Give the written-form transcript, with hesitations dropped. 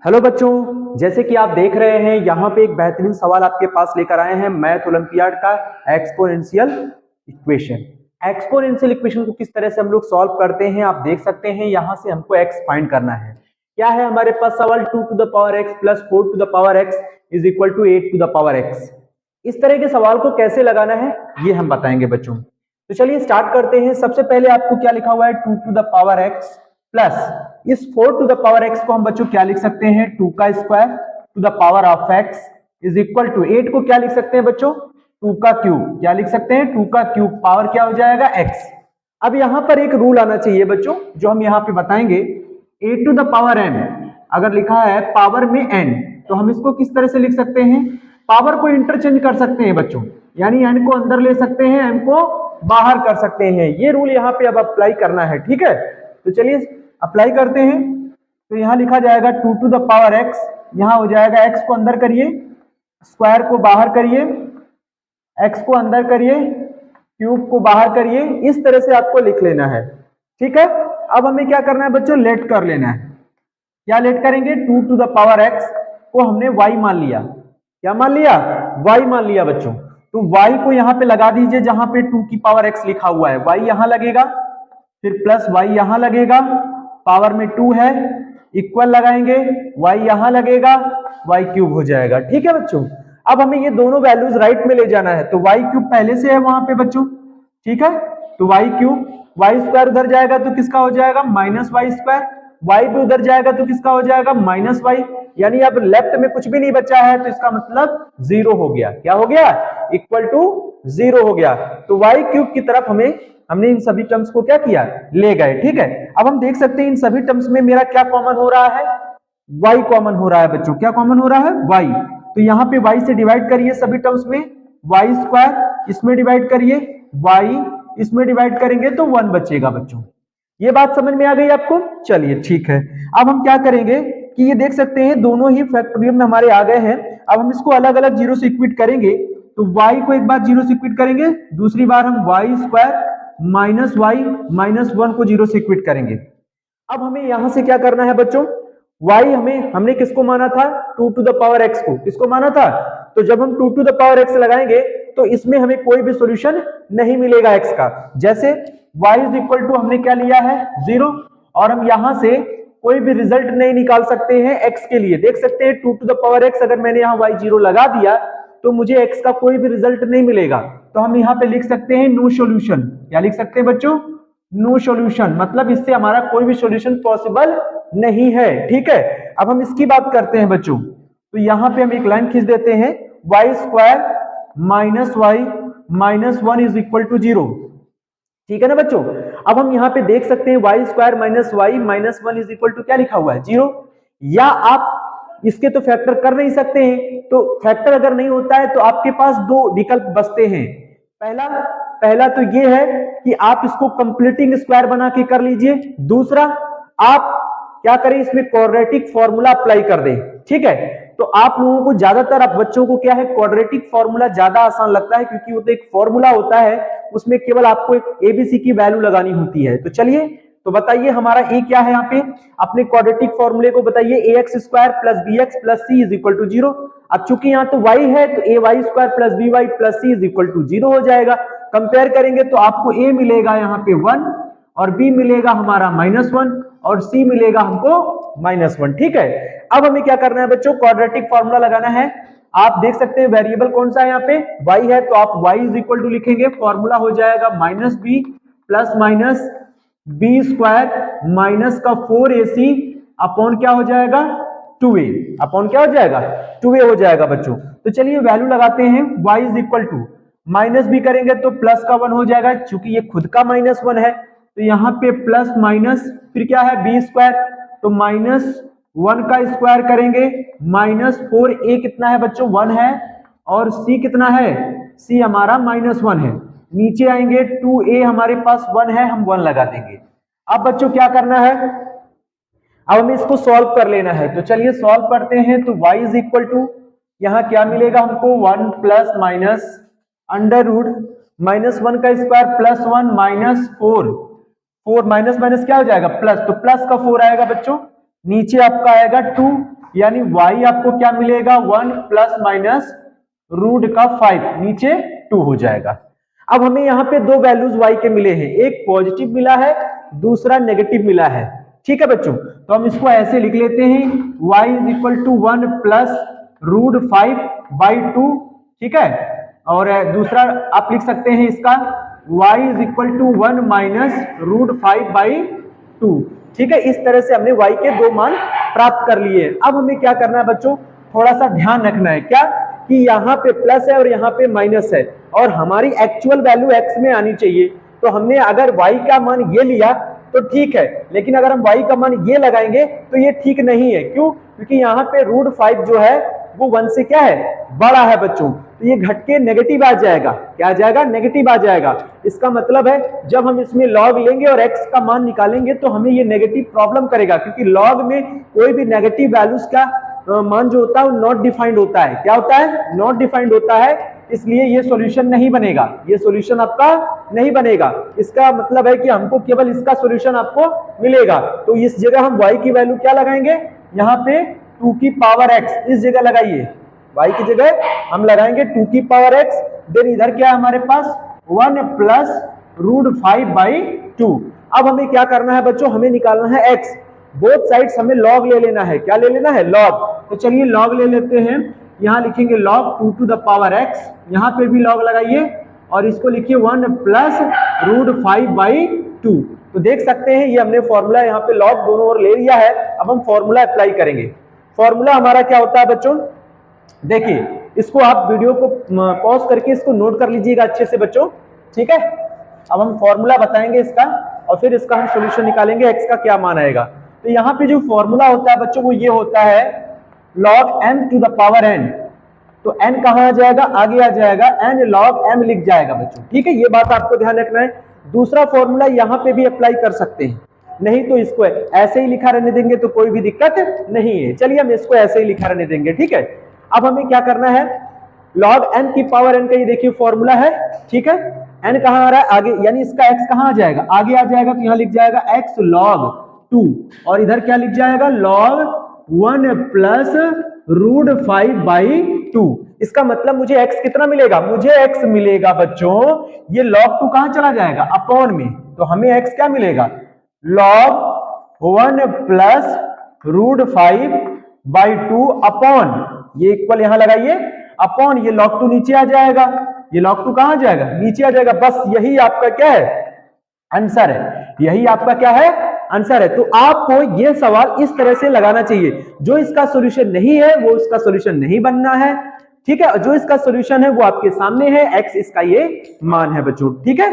Hello बच्चों, जैसे कि आप देख रहे हैं यहाँ पे एक बेहतरीन सवाल आपके पास लेकर आए हैं मैथ ओलंपियाड का एक्सपोनेंशियल इक्वेशन। एक्सपोनेंशियल इक्वेशन को किस तरह से हम लोग सॉल्व करते हैं आप देख सकते हैं। यहाँ से हमको एक्स फाइंड करना है। क्या है हमारे पास सवाल 2 to the power X plus 4 to the power X is equal to 8 to the power X. इस तरह के सवाल को कैसे लगाना है ये हम बताएंगे बच्चों। तो चलिए स्टार्ट करते हैं। सबसे पहले आपको क्या लिखा हुआ है 2 to the power X plus इस 4 टू द पावर एक्स को हम बच्चों क्या लिख सकते हैं 2 का square to the power of X is equal to 8 को क्या लिख सकते हैं बच्चों 2 का क्यूब। क्या लिख सकते हैं 2 का क्यूब पावर क्या हो जाएगा x। अब यहां पर एक रूल आना चाहिए बच्चों जो हम यहां पे बताएंगे। a to the power n अगर लिखा है पावर में n तो हम इसको किस तरह से लिख सकते हैं, पावर को इंटरचेंज कर सकते हैं बच्चों, यानी n को अंदर ले सकते हैं m को बाहर कर सकते हैं। ये रूल यहाँ पे अब अप्लाई करना है, ठीक है। तो चलिए अप्लाई करते हैं। तो यहां लिखा जाएगा 2 टू द पावर x, यहां हो जाएगा x को अंदर करिए, स्क्वायर को बाहर करिए, x को अंदर करिए, क्यूब को बाहर करिए। इस तरह से आपको लिख लेना है, ठीक है। अब हमें क्या करना है बच्चों, लेट कर लेना है। क्या लेट करेंगे 2 टू द पावर x को हमने y मान लिया। क्या मान लिया, y मान लिया बच्चों। तो y को यहां पे लगा दीजिए जहां पे 2 की पावर x लिखा हुआ है, y यहां लगेगा, फिर प्लस y यहां लगेगा, पावर में 2 है, इक्वल लगाएंगे, y यहां लगेगा, y क्यूब हो जाएगा, ठीक है बच्चों। अब हमें ये दोनों वैल्यूज राइट में ले जाना है, तो y क्यूब पहले से है वहां पे बच्चों, ठीक है। तो y क्यूब, y स्क्वायर उधर जाएगा तो किसका हो जाएगा माइनस वाई स्क्वायर, y भी उधर जाएगा तो किसका हो जाएगा माइनस वाई, यानी अब लेफ्ट में कुछ भी नहीं बचा है तो इसका मतलब जीरो हो गया। क्या हो गया, इक्वल टू जीरो हो गया। तो y क्यूब की तरफ हमने इन सभी टर्म्स को क्या किया, ले गए, ठीक है। अब हम देख सकते हैं इन सभी टर्म्स में मेरा क्या कॉमन हो रहा है, y कॉमन हो रहा है बच्चों। क्या कॉमन हो रहा है, y। तो यहाँ पे y से डिवाइड करिए सभी टर्म्स में, y स्क्वायर इसमें डिवाइड करिए, y इसमें डिवाइड करेंगे तो 1 बचेगा बच्चों। ये बात समझ में आ गई आपको, चलिए ठीक है। अब हम क्या करेंगे कि ये देख सकते हैं दोनों ही फैक्टोरियल में हमारे आ गए हैं। अब हम इसको अलग अलग जीरो से इक्विट करेंगे। तो y को एक बार जीरो से इक्विट करेंगे, दूसरी बार हम y square minus Y minus 1 को जीरो से इक्विट करेंगे। अब हमें यहां से क्या करना है बच्चों, y हमने किसको माना था 2 टू द पावर x को, किसको माना था। तो जब हम 2 टू द पावर x लगाएंगे तो इसमें हमें कोई भी सॉल्यूशन नहीं मिलेगा x का। जैसे y इज इक्वल टू हमने क्या लिया है 0, और हम यहां से कोई भी रिजल्ट नहीं निकाल सकते हैं x के लिए। देख सकते हैं 2 टू द पावर x अगर मैंने यहाँ y 0 लगा दिया तो मुझे x का कोई भी रिजल्ट नहीं मिलेगा। तो हम यहाँ पे लिख सकते हैं नो सॉल्यूशन। क्या लिख सकते हैं बच्चों, नो सॉल्यूशन, मतलब इससे हमारा कोई भी सॉल्यूशन पॉसिबल नहीं है, ठीक है। अब हम इसकी बात करते हैं बच्चों। तो यहाँ पे हम एक लाइन खींच देते हैं, Y square minus Y minus 1 is equal to 0, ठीक है ना बच्चों। अब हम यहाँ पे देख सकते हैं Y square minus Y minus 1 is equal to क्या लिखा हुआ है 0। या आप इसके तो फैक्टर कर नहीं सकते हैं, तो फैक्टर अगर नहीं होता है तो आपके पास दो विकल्प बचते हैं। पहला तो ये है कि आप इसको कंप्लीटिंग स्क्वायर बना के कर लीजिए, दूसरा आप क्या करें इसमें क्वाड्रेटिक फॉर्मूला अप्लाई कर दें, ठीक है। तो आप लोगों को ज्यादातर आप बच्चों को क्या है क्वाड्रेटिक फॉर्मूला ज्यादा आसान लगता है, क्योंकि वो तो एक फॉर्मूला होता है, उसमें केवल आपको एक एबीसी की वैल्यू लगानी होती है। तो चलिए, तो बताइए हमारा ए क्या है यहाँ पे, अपने क्वाड्रेटिक फॉर्मूले को बताइए, A X square plus B X plus C is equal to 0। अब चूंकि यहाँ तो y है तो A Y square plus B Y plus C is equal to 0 हो जाएगा। कंपेयर करेंगे तो आपको a मिलेगा यहाँ पे 1, और b मिलेगा हमारा -1, और c मिलेगा हमको -1, ठीक है। अब हमें क्या करना है बच्चों, क्वाड्रेटिक फॉर्मूला लगाना है। आप देख सकते हैं वेरिएबल कौन सा है यहाँ पे, y है, तो आप y इज इक्वल टू लिखेंगे, फॉर्मूला हो जाएगा minus B plus minus B square minus का 4ac अपॉन क्या हो जाएगा 2a, अपॉन क्या हो जाएगा 2a हो जाएगा बच्चों। तो चलिए वैल्यू लगाते हैं, y is equal to minus भी करेंगे तो प्लस का 1 हो जाएगा, क्योंकि ये खुद का -1 है। तो यहाँ पे प्लस माइनस फिर क्या है बी स्क्वायर, तो -1 का स्क्वायर करेंगे, -4a कितना है बच्चों 1 है, और c कितना है, c हमारा -1 है। नीचे आएंगे 2a हमारे पास 1 है, हम 1 लगा देंगे। अब बच्चों क्या करना है, अब हमें इसको सॉल्व कर लेना है। तो चलिए सॉल्व करते हैं। तो y इज इक्वल टू यहाँ क्या मिलेगा हमको 1 प्लस माइनस अंडर रूट -1 का स्क्वायर प्लस 1 -4 माइनस माइनस क्या हो जाएगा प्लस, तो प्लस का 4 आएगा बच्चों, नीचे आपका आएगा 2, यानी y आपको क्या मिलेगा 1 प्लस माइनस रूट का 5 नीचे 2 हो जाएगा। अब हमें यहाँ पे दो वैल्यूज y के मिले हैं, एक पॉजिटिव मिला है, दूसरा नेगेटिव मिला है। ठीक है बच्चों, तो हम इसको ऐसे लिख लेते हैं y is equal to 1 plus root 5 by 2। ठीक है, और दूसरा आप लिख सकते हैं इसका y is equal to 1 minus root 5 by 2। ठीक है, इस तरह से हमने y के दो मान प्राप्त कर लिए। अब हमें क्या करना है बच्चों, थोड़ा सा ध्यान रखना है क्या कि यहाँ पे प्लस है और यहाँ पे माइनस है और हमारी एक्चुअल वैल्यू x में आनी चाहिए। तो हमने अगर y का मान ये लिया तो ठीक है, लेकिन अगर हम y का मान ये लगाएंगे तो ये ठीक नहीं है। क्यों? क्योंकि यहाँ पे रूट 5 जो है वो 1 से क्या है, बड़ा है बच्चों, तो ये घट के नेगेटिव आ जाएगा। क्या आ जाएगा? नेगेटिव आ जाएगा। इसका मतलब है जब हम इसमें लॉग लेंगे और x का मान निकालेंगे तो हमें ये नेगेटिव प्रॉब्लम करेगा, क्योंकि लॉग में कोई भी नेगेटिव वैल्यूज का मान जो होता है वो नॉट डिफाइंड होता है। क्या होता है? नॉट डिफाइंड होता है, इसलिए ये सॉल्यूशन नहीं बनेगा, ये सॉल्यूशन आपका नहीं बनेगा। इसका मतलब है कि हमको केवल इसका सॉल्यूशन आपको मिलेगा। तो इस जगह हम y की वैल्यू क्या लगाएंगे, यहाँ पे 2 की पावर x, इस जगह लगाइए, y की जगह हम लगाएंगे 2 की पावर x। देन इधर क्या है हमारे पास 1 प्लस रूट 5 बाई 2। अब हमें क्या करना है बच्चों, हमें निकालना है x। बोथ साइड्स हमें लॉग ले लेना है। क्या ले लेना है? लॉग। तो चलिए लॉग ले लेते हैं, यहां लिखेंगे log 2 to the power x, यहां पे भी लॉग लगाइए और इसको लिखिए 1 प्लस रूट 5 बाई 2। तो देख सकते हैं ये हमने फॉर्मूला यहाँ पे लॉग दोनों ओर ले लिया है। अब हम फॉर्मूला अप्लाई करेंगे। फॉर्मूला हमारा क्या होता है बच्चों, देखिए इसको आप वीडियो को पॉज करके इसको नोट कर लीजिएगा अच्छे से बच्चों। ठीक है, अब हम फॉर्मूला बताएंगे इसका और फिर इसका हम सोल्यूशन निकालेंगे, x का क्या मान आएगा। तो यहाँ पे जो फॉर्मूला होता है बच्चों वो ये होता है log m to the power n। तो n कहाँ आ जाएगा, आगे आ जाएगा, n log m लिख जाएगा बच्चों। ठीक है, ये बात आपको ध्यान रखना है। दूसरा फॉर्मूला यहाँ पे भी अप्लाई कर सकते हैं, नहीं तो इसको ऐसे ही लिखा रहने देंगे तो कोई भी दिक्कत नहीं है। चलिए हम इसको ऐसे ही लिखा रहने देंगे। ठीक है, अब हमें क्या करना है, log n की पावर n का ये देखिए फॉर्मूला है। ठीक है, n कहाँ आ रहा है, आगे, यानी इसका x कहाँ आ जाएगा, आगे आ जाएगा। तो यहाँ लिख जाएगा x log 2 और इधर क्या लिख जाएगा log 1 प्लस रूट 5 बाई 2। इसका मतलब मुझे x कितना मिलेगा, मुझे x मिलेगा बच्चों, ये log 2 कहां चला जाएगा, अपॉन में। तो हमें x क्या मिलेगा, log 1 plus root 5 by 2 upon, ये इक्वल यहां लगाइए, अपॉन ये log 2 नीचे आ जाएगा, ये log 2 कहां जाएगा, नीचे आ जाएगा। बस यही आपका क्या है, आंसर है। यही आपका क्या है, आंसर है। तो आपको ये सवाल इस तरह से लगाना चाहिए, जो इसका सॉल्यूशन नहीं है वो इसका सॉल्यूशन नहीं बनना है। ठीक है, जो इसका सॉल्यूशन है वो आपके सामने है, x इसका ये मान है बच्चों। ठीक है,